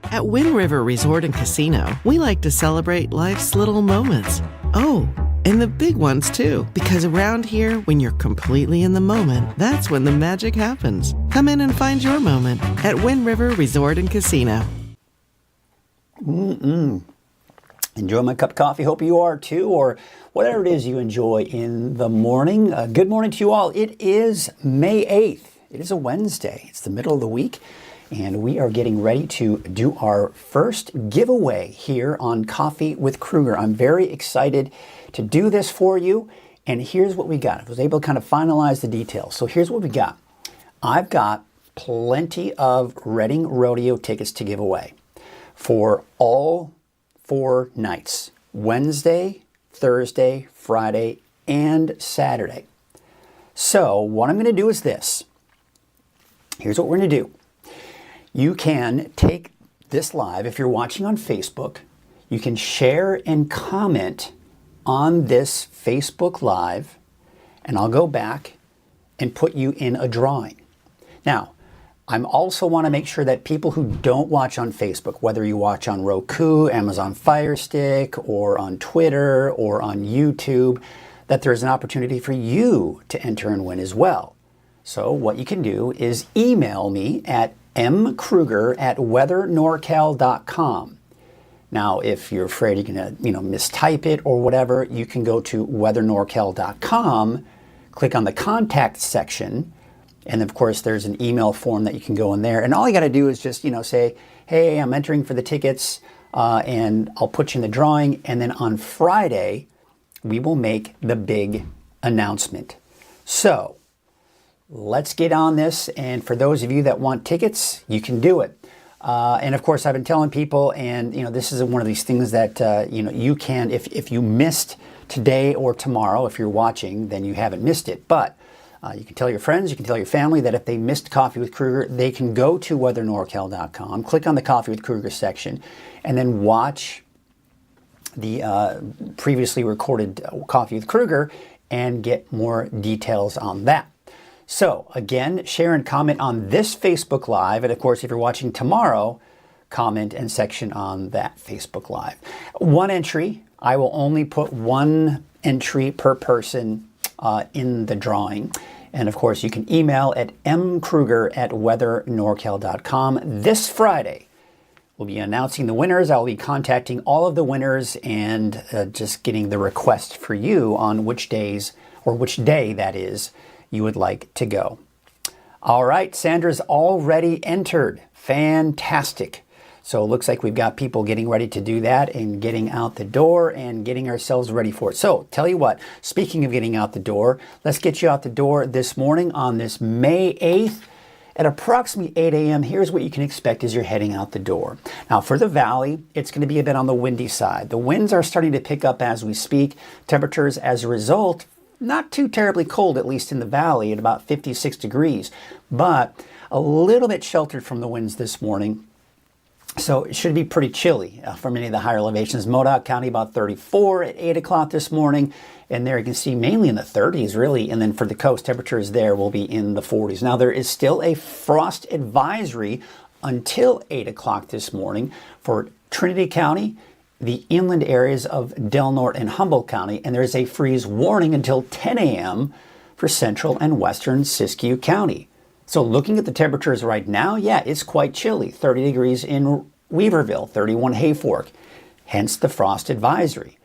At Wind River Resort and Casino, we like to celebrate life's little moments. Oh, and the big ones too, because around here, when you're completely in the moment, that's when the magic happens. Come in and find your moment at Wind River Resort and Casino. Enjoy my cup of coffee. Hope you are too, or whatever it is you enjoy in the morning. Good morning to you all. It is May 8th. It is a Wednesday. It's the middle of the week. And we are getting ready to do our first giveaway here on Coffee with Kruger. I'm very excited to do this for you. And here's what we got. I was able to kind of finalize the details. So here's what we got. I've got plenty of Reading Rodeo tickets to give away for all 4 nights. Wednesday, Thursday, Friday, and Saturday. So what I'm going to do is this. Here's what we're going to do. You can take this live, if you're watching on Facebook, you can share and comment on this Facebook Live, and I'll go back and put you in a drawing. Now, I also want to make sure that people who don't watch on Facebook, whether you watch on Roku, Amazon Fire Stick, or on Twitter, or on YouTube, that there's an opportunity for you to enter and win as well. So what you can do is email me at mkruger@weathernorcal.com. Now, if you're afraid you're going to, mistype it or whatever, you can go to weathernorcal.com, click on the contact section, and of course there's an email form that you can go in there. And all you got to do is just, say, hey, I'm entering for the tickets, and I'll put you in the drawing. And then on Friday, we will make the big announcement. So let's get on this, and for those of you that want tickets, you can do it. And of course, I've been telling people, and this is one of these things that you can, if you missed today or tomorrow, if you're watching, then you haven't missed it. But you can tell your friends, you can tell your family that if they missed Coffee with Kruger, they can go to weathernorcal.com, click on the Coffee with Kruger section, and then watch the previously recorded Coffee with Kruger and get more details on that. So again, share and comment on this Facebook Live. And of course, if you're watching tomorrow, comment and section on that Facebook Live. One entry. I will only put one entry per person in the drawing. And of course, you can email at mkruger@weathernorcal.com. This Friday, we'll be announcing the winners. I'll be contacting all of the winners and just getting the request for you on which days, or which day that is, you would like to go. All right, Sandra's already entered. Fantastic. So it looks like we've got people getting ready to do that and getting out the door and getting ourselves ready for it. So tell you what, speaking of getting out the door, let's get you out the door this morning on this May 8th at approximately 8 a.m. Here's what you can expect as you're heading out the door. Now for the valley, it's going to be a bit on the windy side. The winds are starting to pick up as we speak. Temperatures as a result, not too terribly cold, at least in the valley, at about 56 degrees, but a little bit sheltered from the winds this morning. So it should be pretty chilly for many of the higher elevations. Modoc County about 34 at 8 o'clock this morning. And there you can see mainly in the 30s, really. And then for the coast, temperatures there will be in the 40s. Now, there is still a frost advisory until 8 o'clock this morning for Trinity County, the inland areas of Del Norte and Humboldt County, and there's a freeze warning until 10 a.m. for central and western Siskiyou County. So looking at the temperatures right now, yeah, it's quite chilly. 30 degrees in Weaverville, 31 Hayfork, hence the frost advisory.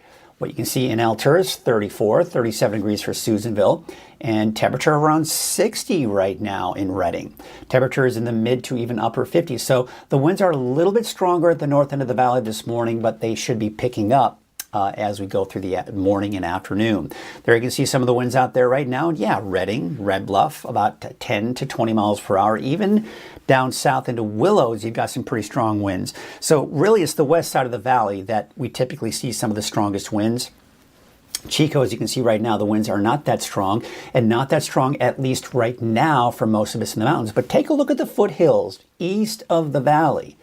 What you can see in Alturas, 34, 37 degrees for Susanville, and temperature around 60 right now in Redding. Temperature is in the mid to even upper 50s. So the winds are a little bit stronger at the north end of the valley this morning, but they should be picking up as we go through the morning and afternoon. There you can see some of the winds out there right now. Yeah, Redding, Red Bluff, about 10 to 20 miles per hour. Even down south into Willows, you've got some pretty strong winds. So really it's the west side of the valley that we typically see some of the strongest winds. Chico, as you can see right now, the winds are not that strong, and not that strong at least right now for most of us in the mountains. But take a look at the foothills east of the valley.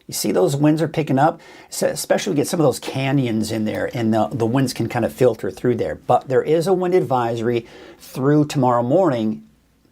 You see those winds are picking up, especially we get some of those canyons in there, and the winds can kind of filter through there. But there is a wind advisory through tomorrow morning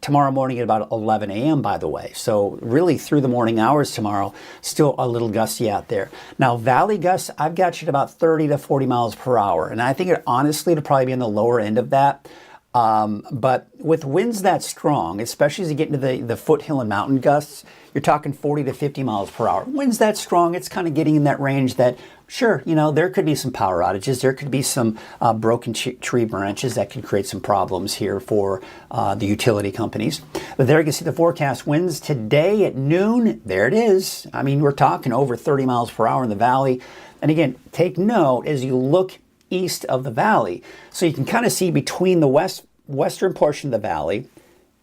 at about 11 a.m., by the way. So really through the morning hours tomorrow, still a little gusty out there. Now, valley gusts, I've got you at about 30 to 40 miles per hour. And I think honestly, it'll probably be in the lower end of that. But with winds that strong, especially as you get into the foothill and mountain gusts, you're talking 40 to 50 miles per hour. Winds that strong, it's kind of getting in that range that, sure, there could be some power outages. There could be some broken tree branches that can create some problems here for the utility companies. But there you can see the forecast winds today at noon. There it is. I mean, we're talking over 30 miles per hour in the valley. And again, take note as you look east of the valley. So you can kind of see between the western portion of the valley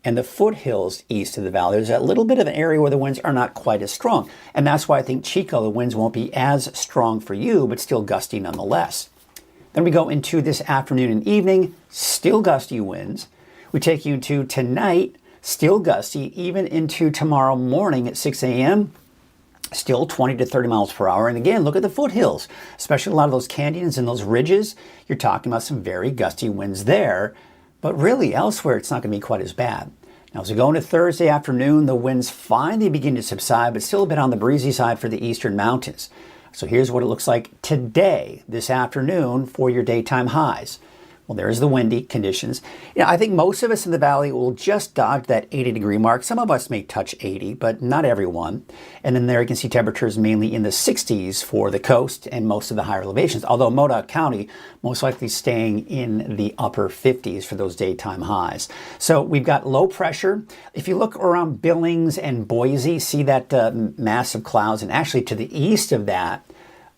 and the foothills east of the valley, there's a little bit of an area where the winds are not quite as strong. And that's why I think Chico, the winds won't be as strong for you, but still gusty nonetheless. Then we go into this afternoon and evening, still gusty winds. We take you to tonight, still gusty, even into tomorrow morning at 6 a.m., still 20 to 30 miles per hour. And again, look at the foothills, especially a lot of those canyons and those ridges. You're talking about some very gusty winds there. But really, elsewhere, it's not going to be quite as bad. Now, as we go into Thursday afternoon, the winds finally begin to subside, but still a bit on the breezy side for the eastern mountains. So here's what it looks like today, this afternoon, for your daytime highs. Well, there's the windy conditions. I think most of us in the valley will just dodge that 80-degree mark. Some of us may touch 80, but not everyone. And then there you can see temperatures mainly in the 60s for the coast and most of the higher elevations, although Modoc County most likely staying in the upper 50s for those daytime highs. So we've got low pressure. If you look around Billings and Boise, see that massive clouds, and actually to the east of that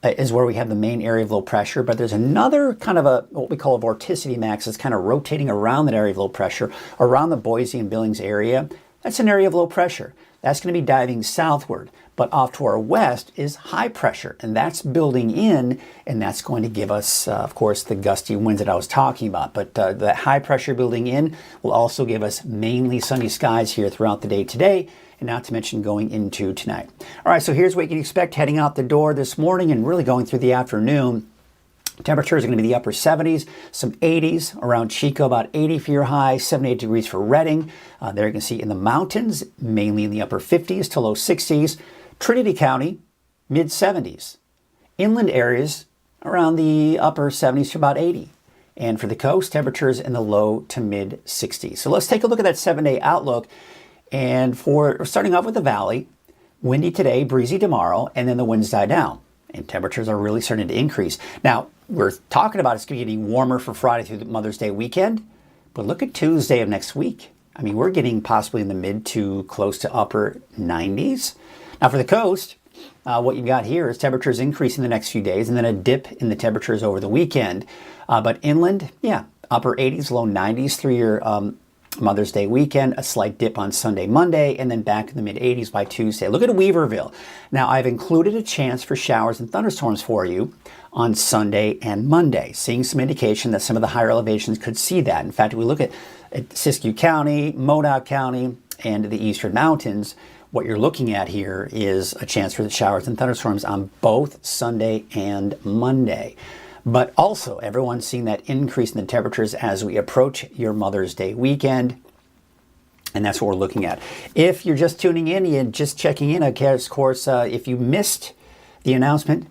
is where we have the main area of low pressure, but there's another kind of what we call a vorticity max that's kind of rotating around that area of low pressure, around the Boise and Billings area. That's an area of low pressure. That's going to be diving southward, but off to our west is high pressure, and that's building in, and that's going to give us, of course, the gusty winds that I was talking about. But that high pressure building in will also give us mainly sunny skies here throughout the day today, and not to mention going into tonight. All right, so here's what you can expect heading out the door this morning and really going through the afternoon. Temperatures are going to be the upper 70s, some 80s around Chico, about 80 for your high, 78 degrees for Redding. There you can see in the mountains, mainly in the upper 50s to low 60s. Trinity County, mid 70s. Inland areas around the upper 70s to about 80. And for the coast, temperatures in the low to mid 60s. So let's take a look at that 7-day outlook. And for starting off with the valley, windy today, breezy tomorrow, and then the winds die down. And temperatures are really starting to increase. Now, we're talking about it's going to be getting warmer for Friday through the Mother's Day weekend. But look at Tuesday of next week. I mean, we're getting possibly in the mid to close to upper 90s. Now, for the coast, what you've got here is temperatures increasing the next few days and then a dip in the temperatures over the weekend. But inland, yeah, upper 80s, low 90s through your Mother's Day weekend, a slight dip on Sunday, Monday, and then back in the mid-80s by Tuesday. Look at Weaverville. Now, I've included a chance for showers and thunderstorms for you on Sunday and Monday, seeing some indication that some of the higher elevations could see that. In fact, if we look at Siskiyou County, Modoc County, and the eastern mountains, what you're looking at here is a chance for the showers and thunderstorms on both Sunday and Monday. But also, everyone's seeing that increase in the temperatures as we approach your Mother's Day weekend. And that's what we're looking at. If you're just tuning in and just checking in, of course, if you missed the announcement,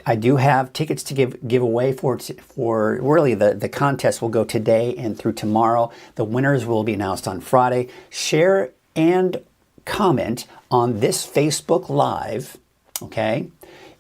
I do have tickets to give away for really the contest will go today and through tomorrow. The winners will be announced on Friday. Share and comment on this Facebook Live, okay?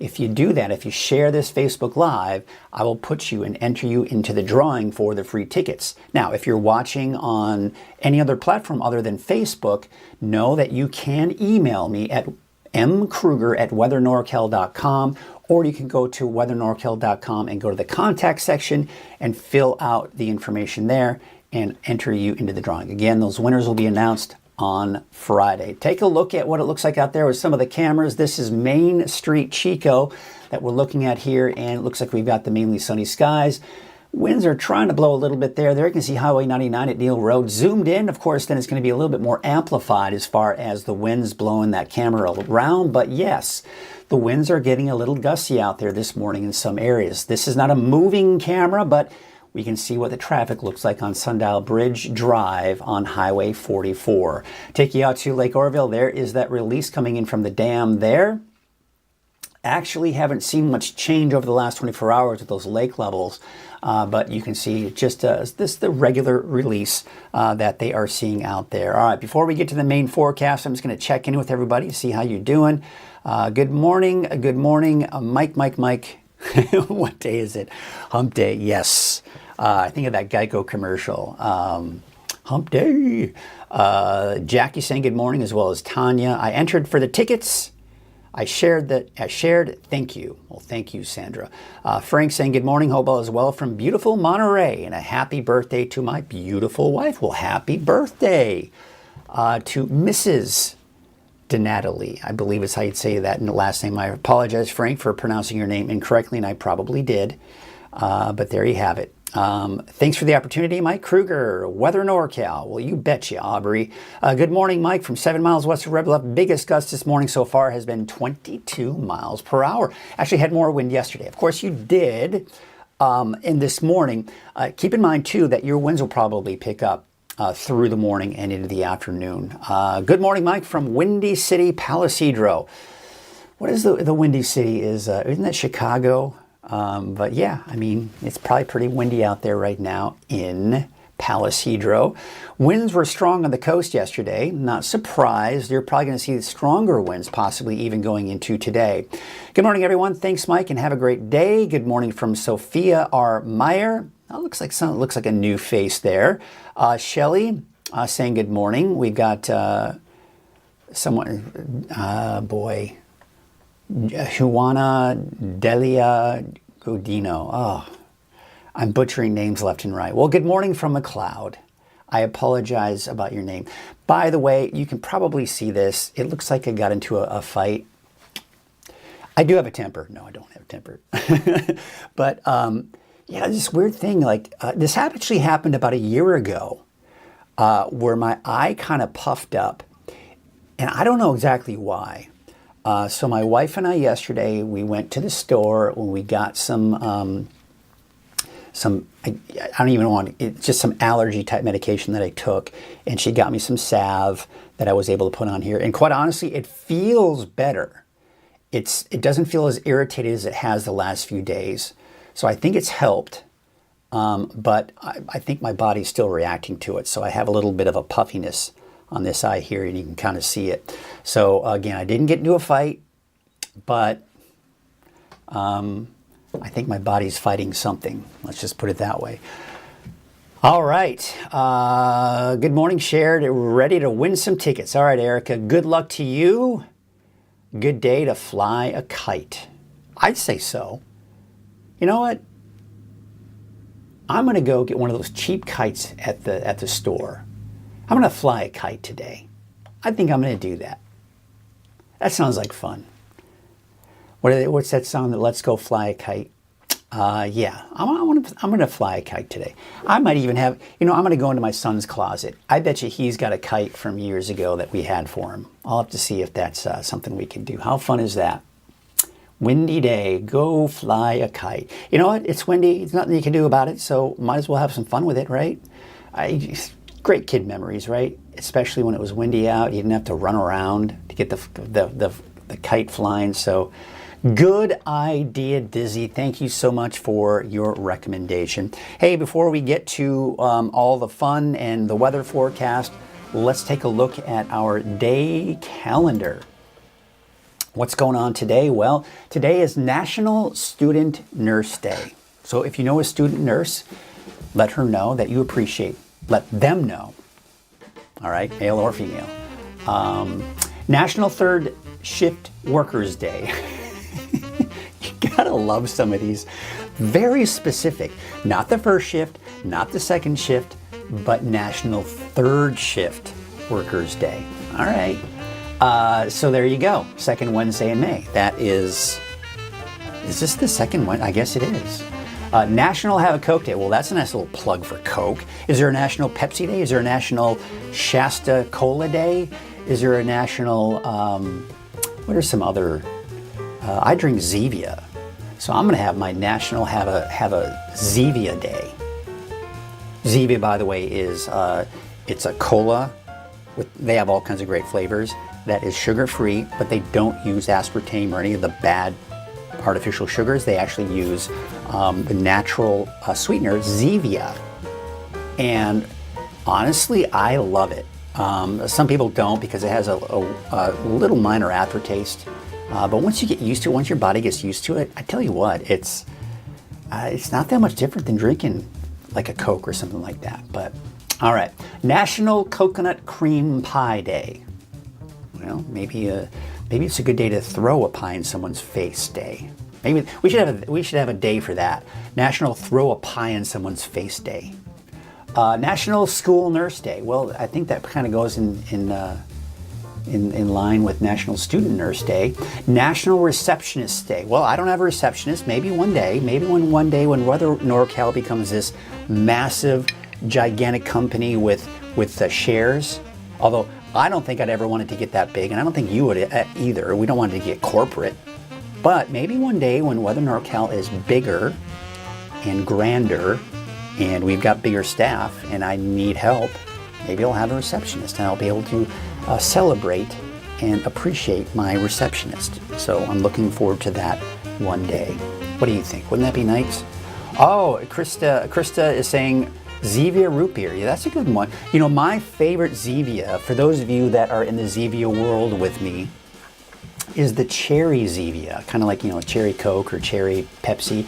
If you do that, if you share this Facebook Live, I will put you and enter you into the drawing for the free tickets. Now, if you're watching on any other platform other than Facebook, know that you can email me at mkruger@weathernorcal.com, or you can go to weathernorcal.com and go to the contact section and fill out the information there and enter you into the drawing. Again, those winners will be announced on Friday. Take a look at what it looks like out there with some of the cameras. This is Main Street, Chico, that we're looking at here, and it looks like we've got the mainly sunny skies. Winds are trying to blow a little bit there. There you can see Highway 99 at Neal Road. Zoomed in, of course, then it's going to be a little bit more amplified as far as the winds blowing that camera around. But yes, the winds are getting a little gusty out there this morning in some areas. This is not a moving camera, but we can see what the traffic looks like on Sundial Bridge Drive on Highway 44. Take you out to Lake Oroville. There is that release coming in from the dam there. Actually haven't seen much change over the last 24 hours with those lake levels, but you can see just this the regular release that they are seeing out there. All right, before we get to the main forecast, I'm just going to check in with everybody to see how you're doing. Good morning, Mike. What day is it? Hump day, yes. I think of that Geico commercial. Hump day. Jackie saying good morning, as well as Tanya. I entered for the tickets. I shared, thank you. Well, thank you, Sandra. Frank saying good morning, hope all is well from beautiful Monterey, and a happy birthday to my beautiful wife. Well, happy birthday to Mrs. DeNatalie. I believe is how you'd say that in the last name. I apologize, Frank, for pronouncing your name incorrectly, and I probably did. But there you have it. Thanks for the opportunity, Mike Kruger, Weather NorCal. Well, you betcha, Aubrey. Good morning, Mike, from 7 miles west of Red Bluff. Biggest gust this morning so far has been 22 miles per hour. Actually had more wind yesterday. Of course, you did in this morning. Keep in mind, too, that your winds will probably pick up through the morning and into the afternoon. Good morning, Mike, from Windy City, Palisadro. What is the Windy City? Isn't that Chicago? But yeah, I mean, it's probably pretty windy out there right now in Palisadro. Winds were strong on the coast yesterday. Not surprised. You're probably going to see stronger winds, possibly even going into today. Good morning, everyone. Thanks, Mike, and have a great day. Good morning from Sophia R. Meyer. That looks like a new face there. Shelley saying good morning. We've got someone, boy. Juana Delia Godino. Oh, I'm butchering names left and right. Well, good morning from McLeod. I apologize about your name. By the way, you can probably see this. It looks like I got into a fight. I do have a temper. No, I don't have a temper. But yeah, this weird thing. Like this actually happened about a year ago, where my eye kind of puffed up, and I don't know exactly why. So my wife and I yesterday, we went to the store when we got some I don't even want it's just some allergy type medication that I took, and she got me some salve that I was able to put on here. And quite honestly, it feels better. It doesn't feel as irritated as it has the last few days. So I think it's helped, but I think my body's still reacting to it. So I have a little bit of a puffiness on this eye here, and you can kind of see it. So again, I didn't get into a fight, but I think my body's fighting something. Let's just put it that way. All right. Good morning, Shared. Ready to win some tickets. All right, Erica, good luck to you. Good day to fly a kite. I'd say so. You know what? I'm going to go get one of those cheap kites at the store. I'm going to fly a kite today. I think I'm going to do that. That sounds like fun. What's that song that Let's Go Fly a Kite? Yeah, I'm going to fly a kite today. I might even have, I'm going to go into my son's closet. I bet you he's got a kite from years ago that we had for him. I'll have to see if that's something we can do. How fun is that? Windy day, go fly a kite. You know what? It's windy. There's nothing you can do about it, so might as well have some fun with it, right? Great kid memories, right? Especially when it was windy out. You didn't have to run around to get the kite flying. So good idea, Dizzy. Thank you so much for your recommendation. Hey, before we get to all the fun and the weather forecast, let's take a look at our day calendar. What's going on today? Well, today is National Student Nurse Day. So if you know a student nurse, let her know that you appreciate, let them know, all right, male or female. National Third Shift Workers Day. You gotta love some of these. Very specific. Not the first shift, not the second shift, but National Third Shift Workers Day. All right. So there you go. Second Wednesday in May. That is this the second one? I guess it is. National Have a Coke Day. Well, that's a nice little plug for Coke. Is there a National Pepsi Day? Is there a National Shasta Cola Day? Is there a National, what are some other, I drink Zevia. So I'm going to have my National Have a Zevia Day. Zevia, by the way, is, it's a cola. They have all kinds of great flavors. That is sugar-free, but they don't use aspartame or any of the bad artificial sugars. They actually use the natural sweetener, Zevia. And honestly, I love it. Some people don't because it has a little minor aftertaste. But once you get used to it, once your body gets used to it, I tell you what, it's not that much different than drinking like a Coke or something like that. But all right, National Coconut Cream Pie Day. Well, maybe it's a good day to throw a pie in someone's face day. Maybe we should have a day for that. National Throw a Pie in Someone's Face Day. National School Nurse Day. Well, I think that kind of goes in line with National Student Nurse Day. National Receptionist Day. Well, I don't have a receptionist. Maybe one day. Maybe one day when Weather NorCal becomes this massive, gigantic company with shares. Although I don't think I'd ever want it to get that big, and I don't think you would either. We don't want it to get corporate. But maybe one day when Weather NorCal is bigger and grander, and we've got bigger staff, and I need help, maybe I'll have a receptionist, and I'll be able to celebrate and appreciate my receptionist. So I'm looking forward to that one day. What do you think? Wouldn't that be nice? Oh, Krista is saying Zevia root beer. Yeah, that's a good one. You know, my favorite Zevia, for those of you that are in the Zevia world with me, is the cherry Zevia, kind of like, cherry Coke or cherry Pepsi.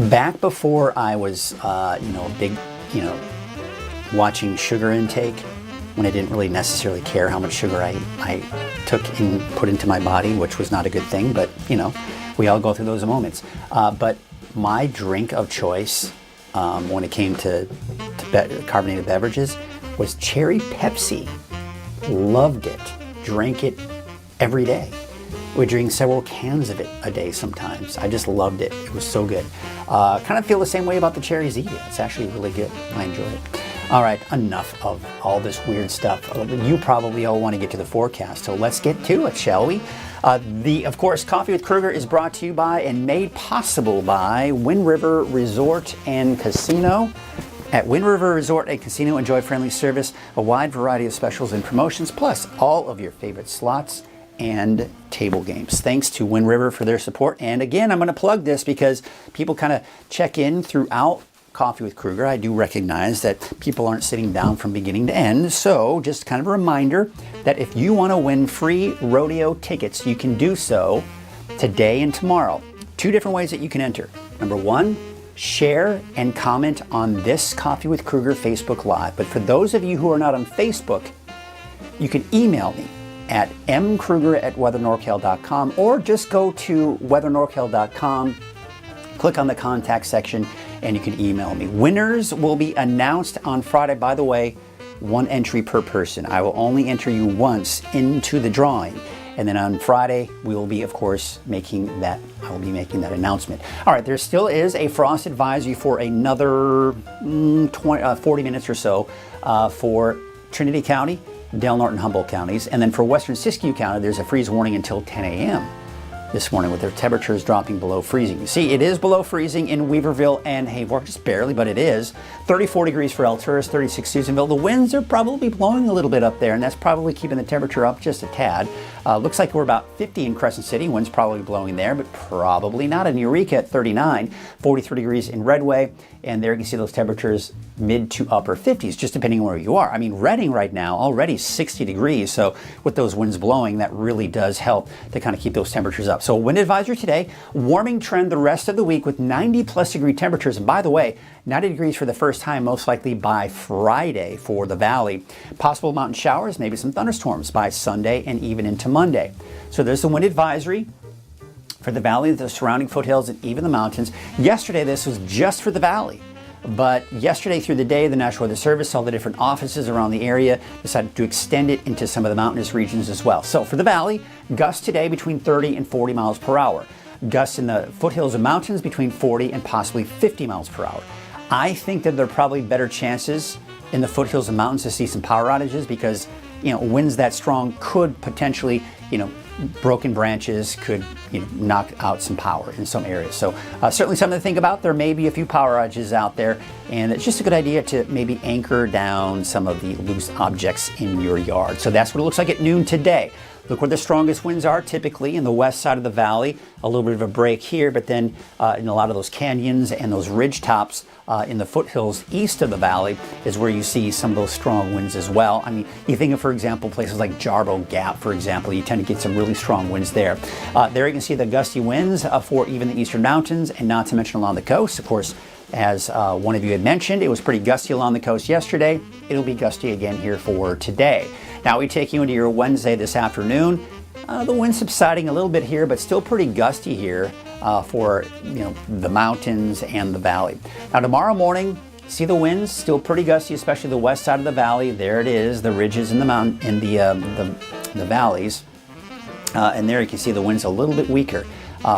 Back before I was, big, watching sugar intake, when I didn't really necessarily care how much sugar I took and put into my body, which was not a good thing, but, we all go through those moments. But my drink of choice when it came to carbonated beverages was cherry Pepsi. Loved it. Drank it every day. We drink several cans of it a day sometimes. I just loved it. It was so good. Kind of feel the same way about the cherry Zevia. It's actually really good. I enjoy it. All right, enough of all this weird stuff. You probably all want to get to the forecast, so let's get to it, shall we? Of course, Coffee with Kruger is brought to you by and made possible by Wind River Resort and Casino. At Wind River Resort and Casino, enjoy friendly service, a wide variety of specials and promotions, plus all of your favorite slots and table games. Thanks to Wind River for their support. And again, I'm going to plug this because people kind of check in throughout Coffee with Kruger. I do recognize that people aren't sitting down from beginning to end. So just kind of a reminder that if you want to win free rodeo tickets, you can do so today and tomorrow. Two different ways that you can enter. Number one, share and comment on this Coffee with Kruger Facebook Live. But for those of you who are not on Facebook, you can email me at mkruger@weathernorcal.com, or just go to weathernorcal.com, click on the contact section, and you can email me. Winners will be announced on Friday. By the way, one entry per person. I will only enter you once into the drawing. And then on Friday, we will be, of course, I will be making that announcement. All right, there still is a frost advisory for another 40 minutes or so for Trinity County, Del Norte and Humboldt counties. And then for Western Siskiyou County, there's a freeze warning until 10 a.m. this morning with their temperatures dropping below freezing. You see, it is below freezing in Weaverville and Havelock, just barely, but it is. 34 degrees for Alturas, 36 Susanville. The winds are probably blowing a little bit up there, and that's probably keeping the temperature up just a tad. Looks like we're about 50 in Crescent City. Wind's probably blowing there, but probably not in Eureka at 39. 43 degrees in Redway, and there you can see those temperatures mid to upper 50s, just depending on where you are. I mean, Reading right now already 60 degrees, so with those winds blowing, that really does help to kind of keep those temperatures up. So wind advisory today, warming trend the rest of the week with 90+ degree temperatures. And by the way, 90 degrees for the first time, most likely by Friday for the valley. Possible mountain showers, maybe some thunderstorms by Sunday and even into Monday. So there's the wind advisory for the valley, the surrounding foothills, and even the mountains. Yesterday, this was just for the valley. But yesterday through the day, the National Weather Service, all the different offices around the area, decided to extend it into some of the mountainous regions as well. So for the valley, gusts today between 30 and 40 miles per hour. Gusts in the foothills and mountains between 40 and possibly 50 miles per hour. I think that there are probably better chances in the foothills and mountains to see some power outages because, winds that strong could potentially, broken branches could knock out some power in some areas. So certainly something to think about. There may be a few power outages out there, and it's just a good idea to maybe anchor down some of the loose objects in your yard. So that's what it looks like at noon today. Look where the strongest winds are, typically in the west side of the valley. A little bit of a break here, but then in a lot of those canyons and those ridge tops in the foothills east of the valley is where you see some of those strong winds as well. I mean, you think of, for example, places like Jarbo Gap, for example, you tend to get some really strong winds there. There you can see the gusty winds for even the eastern mountains, and not to mention along the coast. Of course, as one of you had mentioned, it was pretty gusty along the coast yesterday. It'll be gusty again here for today. Now we take you into your Wednesday this afternoon. The wind subsiding a little bit here, but still pretty gusty here for the mountains and the valley. Now tomorrow morning, see the winds still pretty gusty, especially the west side of the valley. There it is, the ridges in the mountain in the valleys, and there you can see the winds a little bit weaker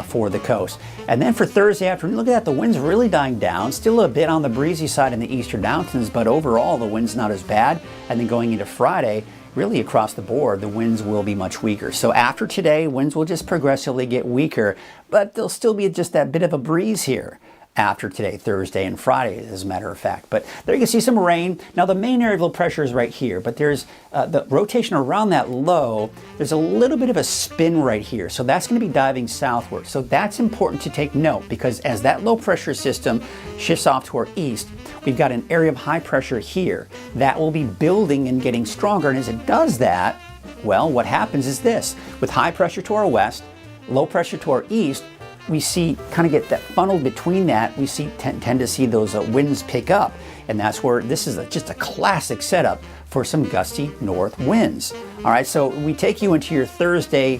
for the coast. And then for Thursday afternoon, look at that, the wind's really dying down. Still a bit on the breezy side in the eastern mountains, but overall the wind's not as bad. And then going into Friday, really across the board, the winds will be much weaker. So after today, winds will just progressively get weaker, but there'll still be just that bit of a breeze here after today, Thursday and Friday, as a matter of fact. But there you can see some rain. Now the main area of low pressure is right here, but there's the rotation around that low. There's a little bit of a spin right here. So that's going to be diving southward. So that's important to take note, because as that low pressure system shifts off to our east, we've got an area of high pressure here that will be building and getting stronger. And as it does that, well, what happens is this: with high pressure to our west, low pressure to our east, we see kind of get that funnel between that. We see tend to see those winds pick up, and that's where this is just a classic setup for some gusty north winds. All right, so we take you into your Thursday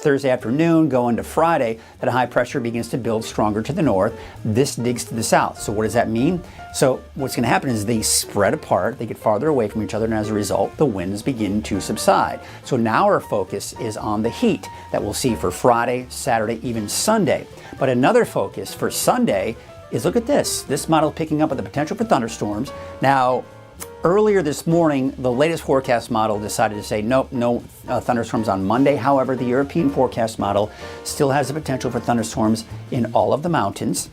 afternoon, going to Friday. That high pressure begins to build stronger to the north. This digs to the south. So what does that mean? So what's going to happen is they spread apart, they get farther away from each other, and as a result, the winds begin to subside. So now our focus is on the heat that we'll see for Friday, Saturday, even Sunday. But another focus for Sunday is, look at this. This model picking up with the potential for thunderstorms. Now, earlier this morning, the latest forecast model decided to say nope, no thunderstorms on Monday. However, the European forecast model still has the potential for thunderstorms in all of the mountains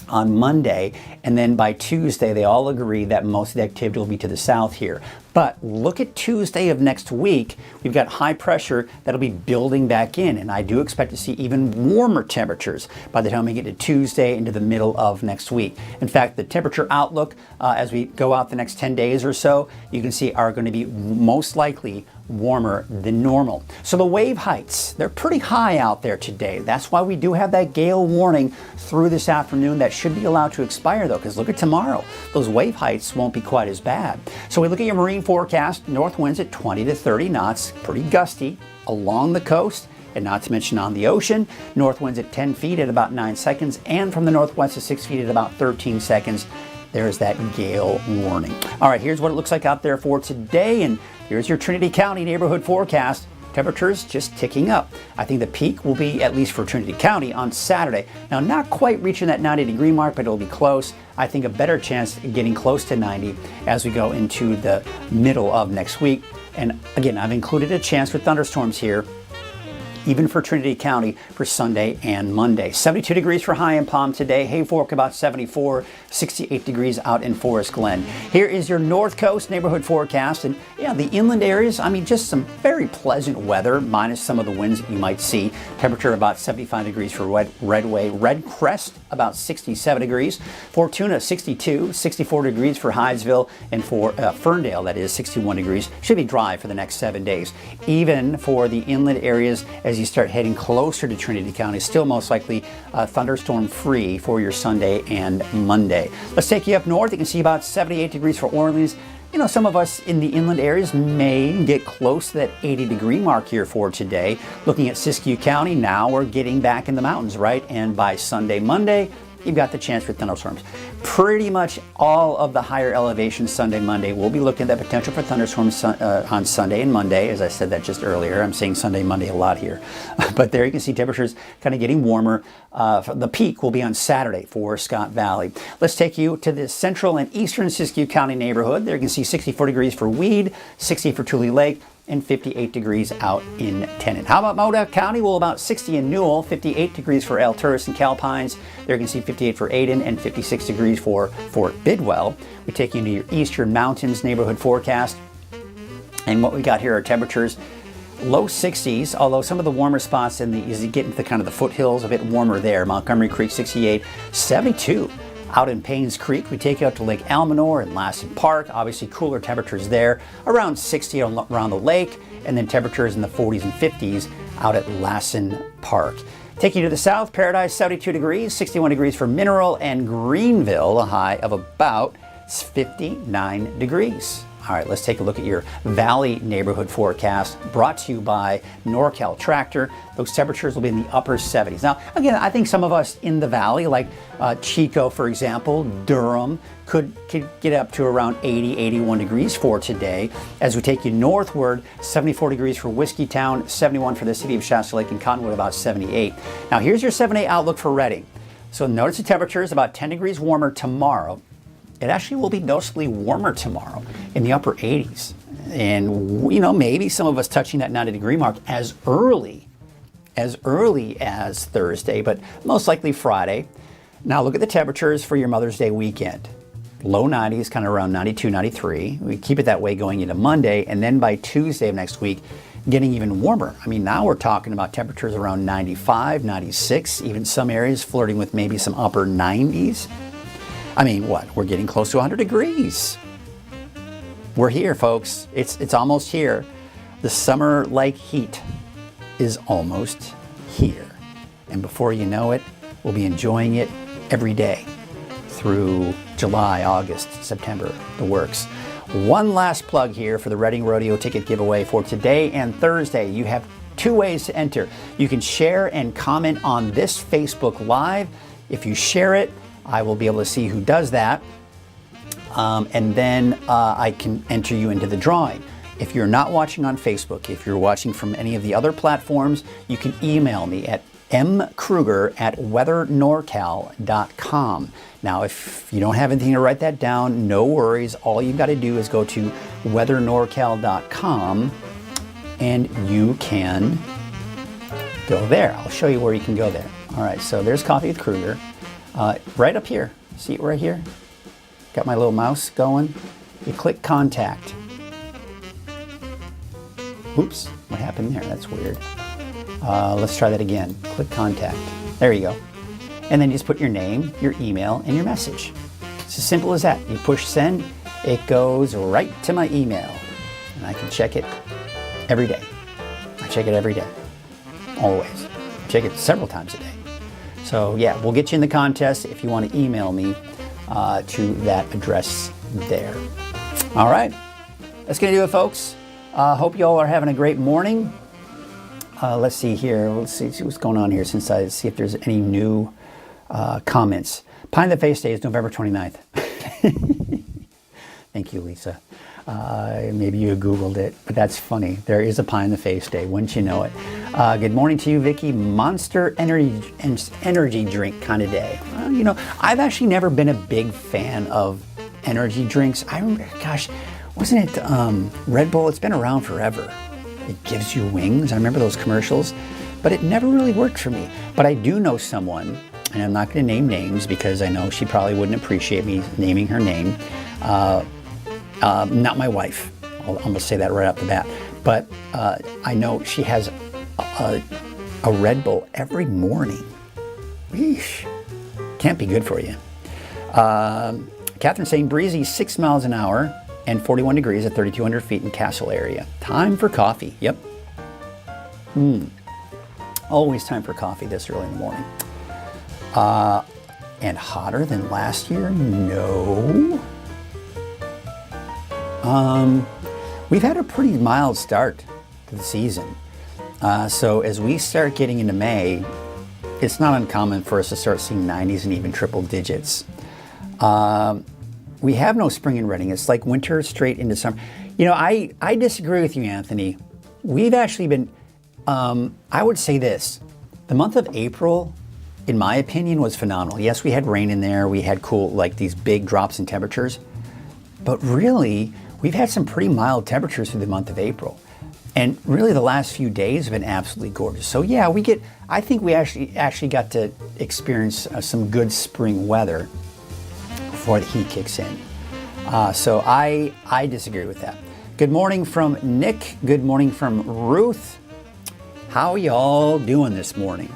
on Monday, and then by Tuesday they all agree that most of the activity will be to the south here. But look at Tuesday of next week. We've got high pressure that'll be building back in, and I do expect to see even warmer temperatures by the time we get to Tuesday into the middle of next week. In fact, the temperature outlook as we go out the next 10 days or so, you can see are going to be most likely warmer than normal. So the wave heights, they're pretty high out there today. That's why we do have that gale warning through this afternoon that should be allowed to expire though, because look at tomorrow. Those wave heights won't be quite as bad. So we look at your marine forecast, north winds at 20 to 30 knots, pretty gusty along the coast, and not to mention on the ocean. North winds at 10 feet at about 9 seconds, and from the northwest to 6 feet at about 13 seconds. There's that gale warning. All right, here's what it looks like out there for today, and here's your Trinity County neighborhood forecast. Temperatures just ticking up. I think the peak will be, at least for Trinity County, on Saturday. Now, not quite reaching that 90-degree mark, but it'll be close. I think a better chance of getting close to 90 as we go into the middle of next week. And again, I've included a chance for thunderstorms here even for Trinity County for Sunday and Monday. 72 degrees for High and Palm today. Hayfork about 74, 68 degrees out in Forest Glen. Here is your North Coast neighborhood forecast. And yeah, the inland areas, I mean, just some very pleasant weather, minus some of the winds that you might see. Temperature about 75 degrees for Redway. Red Crest about 67 degrees. Fortuna 62, 64 degrees for Hydesville, and for Ferndale, that is 61 degrees. Should be dry for the next 7 days. Even for the inland areas, as you start heading closer to Trinity County, still most likely thunderstorm free for your Sunday and Monday. Let's take you up north. You can see about 78 degrees for Orleans. You know, some of us in the inland areas may get close to that 80-degree mark here for today. Looking at Siskiyou County, now we're getting back in the mountains, right? And by Sunday, Monday, you've got the chance for thunderstorms. Pretty much all of the higher elevations Sunday, Monday, we'll be looking at the potential for thunderstorms on Sunday and Monday. As I said that just earlier, I'm saying Sunday, Monday a lot here. But there you can see temperatures kind of getting warmer. The peak will be on Saturday for Scott Valley. Let's take you to the central and eastern Siskiyou County neighborhood. There you can see 64 degrees for Weed, 60 for Tule Lake, and 58 degrees out in Tennant. How about Modoc County? Well, about 60 in Newell, 58 degrees for Alturas and Calpines. There you can see 58 for Ayden and 56 degrees for Fort Bidwell. We take you into your eastern mountains neighborhood forecast. And what we got here are temperatures low 60s, although some of the warmer spots as you get into the kind of the foothills, a bit warmer there. Montgomery Creek 68, 72. Out in Paynes Creek, we take you out to Lake Almanor and Lassen Park. Obviously cooler temperatures there, around 60 around the lake, and then temperatures in the 40s and 50s out at Lassen Park. Take you to the south, Paradise 72 degrees, 61 degrees for Mineral, and Greenville, a high of about 59 degrees. All right, let's take a look at your Valley neighborhood forecast brought to you by NorCal Tractor. Those temperatures will be in the upper 70s. Now, again, I think some of us in the Valley, like Chico, for example, Durham, could get up to around 80, 81 degrees for today. As we take you northward, 74 degrees for Whiskeytown, 71 for the city of Shasta Lake and Cottonwood, about 78. Now, here's your 7-day outlook for Redding. So notice the temperature is about 10 degrees warmer tomorrow. It actually will be noticeably warmer tomorrow in the upper 80s. And, you know, maybe some of us touching that 90-degree mark as early as Thursday, but most likely Friday. Now look at the temperatures for your Mother's Day weekend. Low 90s, kind of around 92, 93. We keep it that way going into Monday, and then by Tuesday of next week, getting even warmer. I mean, now we're talking about temperatures around 95, 96, even some areas flirting with maybe some upper 90s. I mean, what? We're getting close to 100 degrees. We're here, folks. It's almost here. The summer-like heat is almost here. And before you know it, we'll be enjoying it every day through July, August, September, the works. One last plug here for the Reading Rodeo ticket giveaway for today and Thursday. You have 2 ways to enter. You can share and comment on this Facebook Live. If you share it, I will be able to see who does that, and then I can enter you into the drawing. If you're not watching on Facebook, if you're watching from any of the other platforms, you can email me at mkruger@weathernorcal.com. Now, if you don't have anything to write that down, no worries. All you've got to do is go to weathernorcal.com, and you can go there. I'll show you where you can go there. All right, so there's Coffee with Kruger. Right up here, see it right here? Got my little mouse going. You click contact. Oops, what happened there? That's weird. Let's try that again. Click contact. There you go. And then you just put your name, your email, and your message. It's as simple as that. You push send, it goes right to my email. And I can check it every day. I check it every day. Always. I check it several times a day. So yeah, we'll get you in the contest if you want to email me to that address there. All right, that's going to do it, folks. Hope you all are having a great morning. Let's see here. Let's see what's going on here since I see if there's any new comments. Pie in the Face Day is November 29th. Thank you, Lisa. Maybe you Googled it, but that's funny. There is a Pie in the Face Day, wouldn't you know it? Good morning to you, Vicki. Monster energy drink kind of day. You know, I've actually never been a big fan of energy drinks. I remember, gosh, wasn't it Red Bull? It's been around forever. It gives you wings. I remember those commercials. but it never really worked for me. But I do know someone, and I'm not going to name names because I know she probably wouldn't appreciate me naming her name. Not my wife. I'll almost say that right off the bat. But I know she has a Red Bull every morning. Yeesh. Can't be good for you. Catherine's saying breezy 6 miles an hour and 41 degrees at 3,200 feet in Castle area. Time for coffee. Yep. Always time for coffee this early in the morning. And hotter than last year? No. We've had a pretty mild start to the season. So as we start getting into May, it's not uncommon for us to start seeing 90s and even triple digits. We have no spring in Reading. It's like winter straight into summer. You know, I disagree with you, Anthony. We've actually been, I would say this, the month of April, in my opinion, was phenomenal. Yes, we had rain in there. We had cool, like these big drops in temperatures. But really, we've had some pretty mild temperatures through the month of April. And really the last few days have been absolutely gorgeous. So yeah, I think we actually got to experience some good spring weather before the heat kicks in. So I disagree with that. Good morning from Nick. Good morning from Ruth. How y'all doing this morning?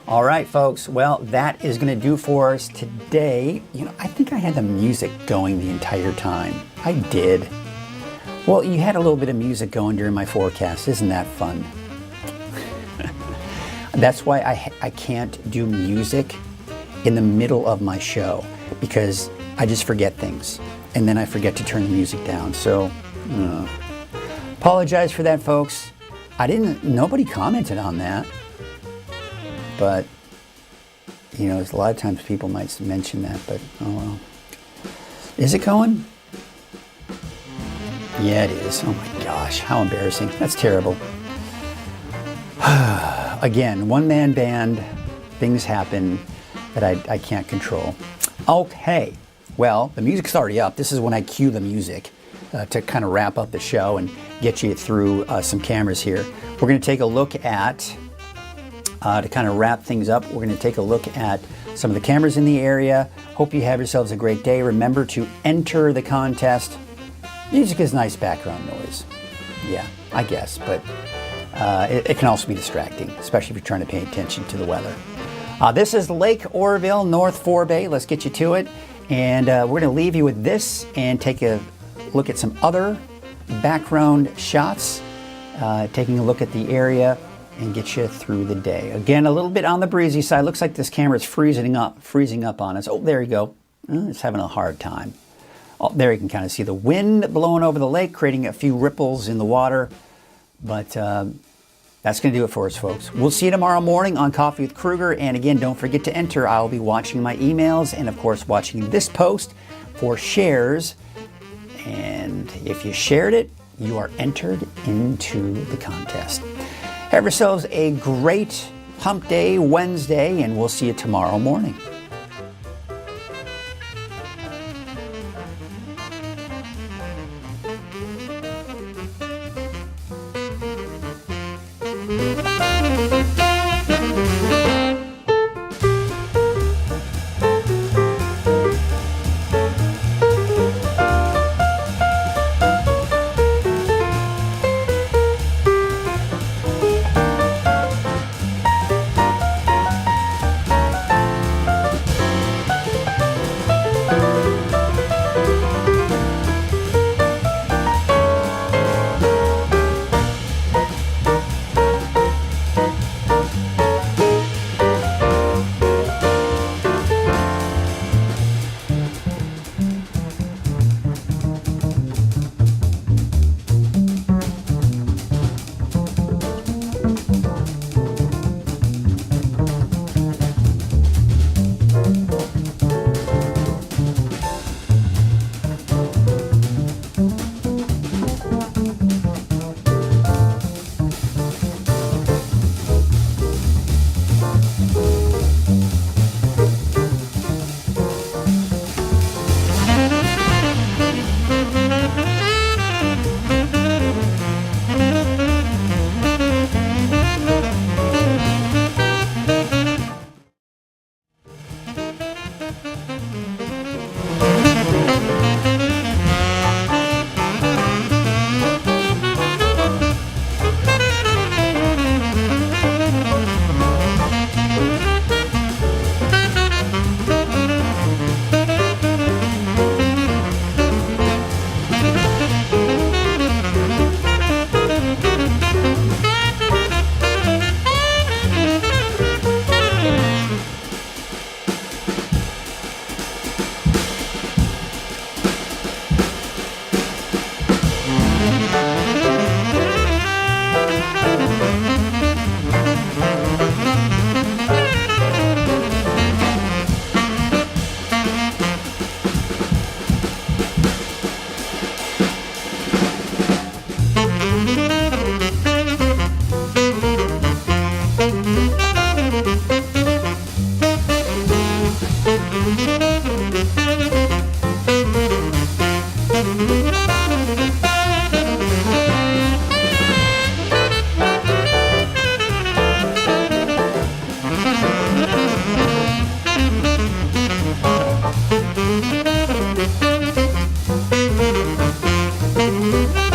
All right, folks. Well, that is going to do for us today. You know, I think I had the music going the entire time. I did. Well, you had a little bit of music going during my forecast. Isn't that fun? That's why I can't do music in the middle of my show, because I just forget things. And then I forget to turn the music down. So, apologize for that, folks. Nobody commented on that. But, you know, a lot of times people might mention that, but oh well. Is it going? Yeah, it is. Oh my gosh, how embarrassing. That's terrible. Again, one-man band, things happen that I can't control. Okay, well, the music's already up. This is when I cue the music to kind of wrap up the show and get you through some cameras here. We're going to take a look at, to kind of wrap things up, we're going to take a look at some of the cameras in the area. Hope you have yourselves a great day. Remember to enter the contest. Music is nice background noise. Yeah, I guess, but it can also be distracting, especially if you're trying to pay attention to the weather. This is Lake Oroville, North Forebay. Let's get you to it. And we're going to leave you with this and take a look at some other background shots, taking a look at the area and get you through the day. Again, a little bit on the breezy side. Looks like this camera is freezing up on us. Oh, there you go. It's having a hard time. Oh, there you can kind of see the wind blowing over the lake, creating a few ripples in the water. But that's going to do it for us, folks. We'll see you tomorrow morning on Coffee with Kruger. And again, don't forget to enter. I'll be watching my emails and, of course, watching this post for shares. And if you shared it, you are entered into the contest. Have yourselves a great Hump Day Wednesday, and we'll see you tomorrow morning. Bye.